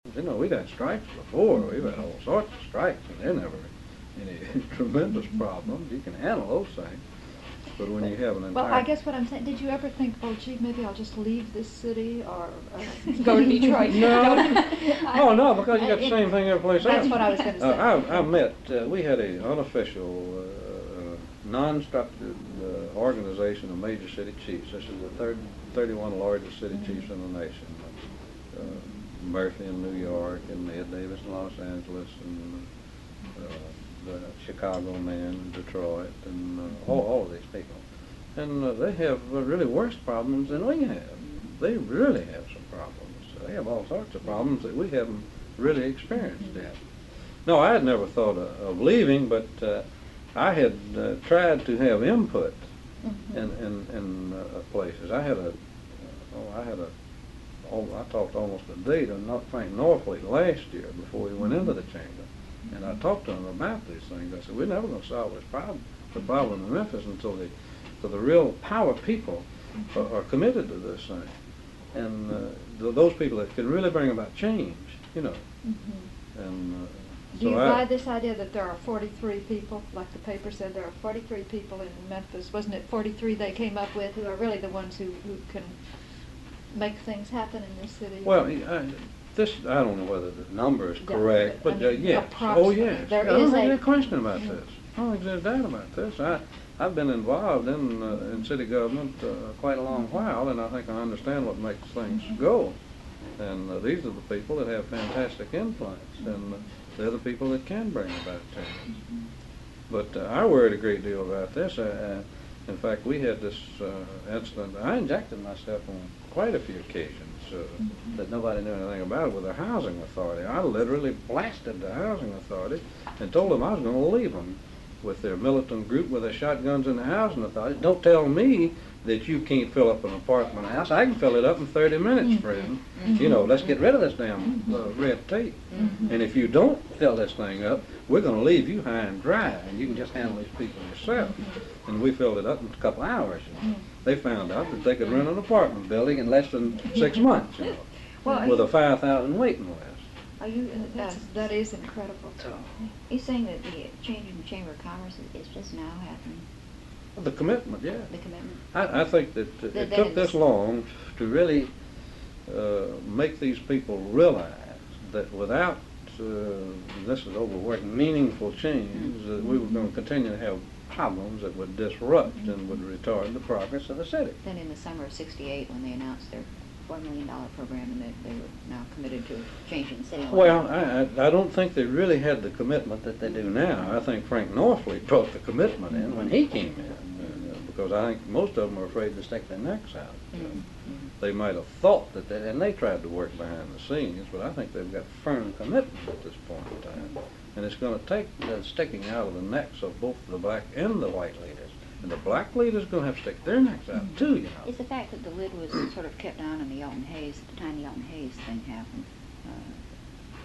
You know, we've had strikes before. We've had all sorts of strikes, and they're never any tremendous problems. You can handle those things. But when you have an entire... Well, I guess what I'm saying, did you ever think, oh, gee, maybe I'll just leave this city or go to Detroit? No. Oh, no, because you got the same thing every place else. That's what I was going to say. I met, we had an unofficial, non-structured organization of major city chiefs. This is the 31 largest city chiefs in the nation. Murphy in New York, and Ed Davis in Los Angeles, and the Chicago man in Detroit, and all of these people. And they have really worse problems than we have. They really have some problems. They have all sorts of problems that we haven't really experienced yet. No, I had never thought of leaving, but I had tried to have input in places. I talked almost a day to Frank Norfleet last year before he went into the chamber. And I talked to him about these things. I said, we're never going to solve this problem, the problem in Memphis, until the real power people are committed to this thing. And those people that can really bring about change, you know. And do you buy this idea that there are 43 people, like the paper said, there are 43 people in Memphis? Wasn't it 43 they came up with, who are really the ones who can make things happen in this city? Well, I don't know whether the number is correct, but yes. Oh, yes. There I don't is think there's a question about this. I don't think there's a doubt about this. I've been involved in city government quite a long while, and I think I understand what makes things go. And these are the people that have fantastic influence, and they're the people that can bring about change. But I worried a great deal about this. In fact, we had this incident. I injected myself on quite a few occasions that nobody knew anything about with the housing authority. I literally blasted the housing authority and told them I was going to leave them with their militant group with their shotguns in the housing authority. Don't tell me that you can't fill up an apartment house. I can fill it up in 30 minutes, friend. You know, let's get rid of this damn red tape. And if you don't fill this thing up, we're going to leave you high and dry, and you can just handle these people yourself. And we filled it up in a couple hours. You know. They found out that they could rent an apartment building in less than 6 months, you know, with a 5,000 waiting list. Are you? That is incredible. So, are you saying that the change in the Chamber of Commerce is just now happening? The commitment, yeah. The commitment? I think that it took this long to really make these people realize that without this is overworked, meaningful change, that we were going to continue to have problems that would disrupt and would retard the progress of the city. Then in the summer of '68, when they announced their $4 million program, and they were now committed to changing the city. Well, I don't think they really had the commitment that they do now. I think Frank Norfleet brought the commitment in when he came in, because I think most of them are afraid to stick their necks out. They might have thought that and they tried to work behind the scenes, but I think they've got firm commitment at this point in time. And it's going to take the sticking out of the necks of both the black and the white leaders. And the black leaders are going to have to stick their necks out too, you know. It's the fact that the lid was sort of kept down in the Yalton Hayes, at the time the Yalton Hayes thing happened.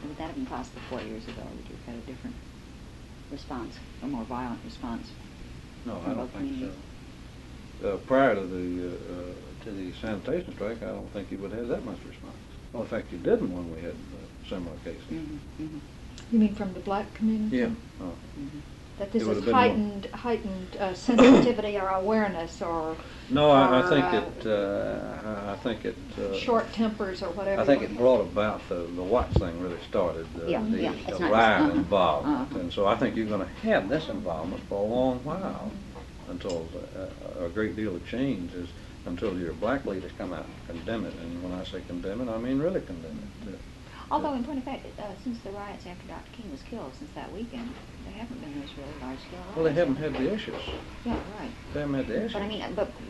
Would that have been possible 4 years ago? Would you have had a different response, a more violent response? No, I don't think so. Prior to the sanitation strike, I don't think you would have that much response. Well, in fact, you didn't when we had similar cases. You mean from the black community? Yeah. That this is heightened sensitivity or awareness, or no, I think it short tempers or whatever. I think it brought about the Watts thing really started the line involvement, and so I think you're going to have this involvement for a long while until a great deal of change is until your black leaders come out and condemn it. And when I say condemn it, I mean really condemn it. Although, in point of fact, since the riots after Dr. King was killed, since that weekend, there haven't been those really large-scale riots. Well, they haven't had the issues. Yeah, right. They haven't had the issues. But I mean,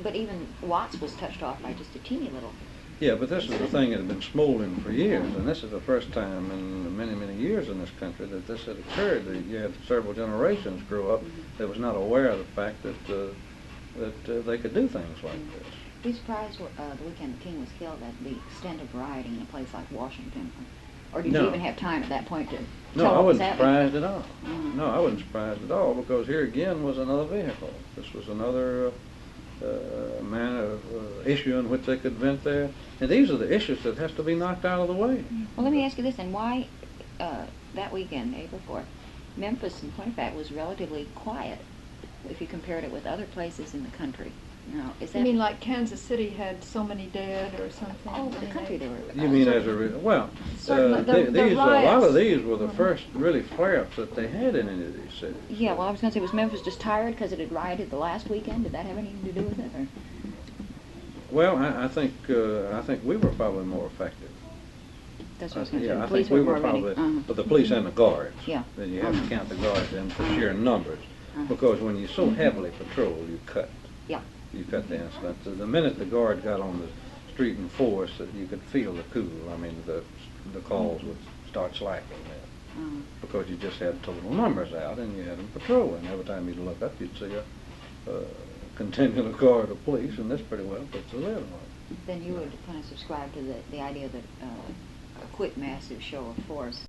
but even Watts was touched off by just a teeny little. Yeah, but this is the thing that had been smoldering for years, and this is the first time in many, many years in this country that this had occurred. That you had several generations grow up that was not aware of the fact that they could do things like this. Were you surprised the weekend King was killed at the extent of rioting in a place like Washington? Or did you even have time at that point to No, I wasn't surprised at all. No, I wasn't surprised at all, because here again was another vehicle. This was another issue in which they could vent there. And these are the issues that has to be knocked out of the way. Well, let me ask you this, and why that weekend, April 4th, Memphis, in point of fact, was relatively quiet if you compared it with other places in the country. Now, is that... You mean like Kansas City had so many dead or something? Oh, the country there were... You mean as a well, Certainly, these a lot riots. of these were the first really flare-ups that they had in any of these cities. Yeah, well, I was going to say, was Memphis just tired because it had rioted the last weekend? Did that have anything to do with it? Or? Well, I think we were probably more effective. That's what I was going to say. Yeah, The I police think we were were more ready. probably, but the police and the guards. Yeah. Then you have to count the guards in for sheer numbers, because when you so heavily patrol, you cut. Yeah. You cut the incident. The minute the guard got on the street in force, you could feel the cool. I mean, the calls would start slacking then, because you just had total numbers out and you had them patrolling. Every time you'd look up, you'd see a continual guard of police, and this pretty well puts the lid on it. Then you would kind of subscribe to the idea that a quick, massive show of force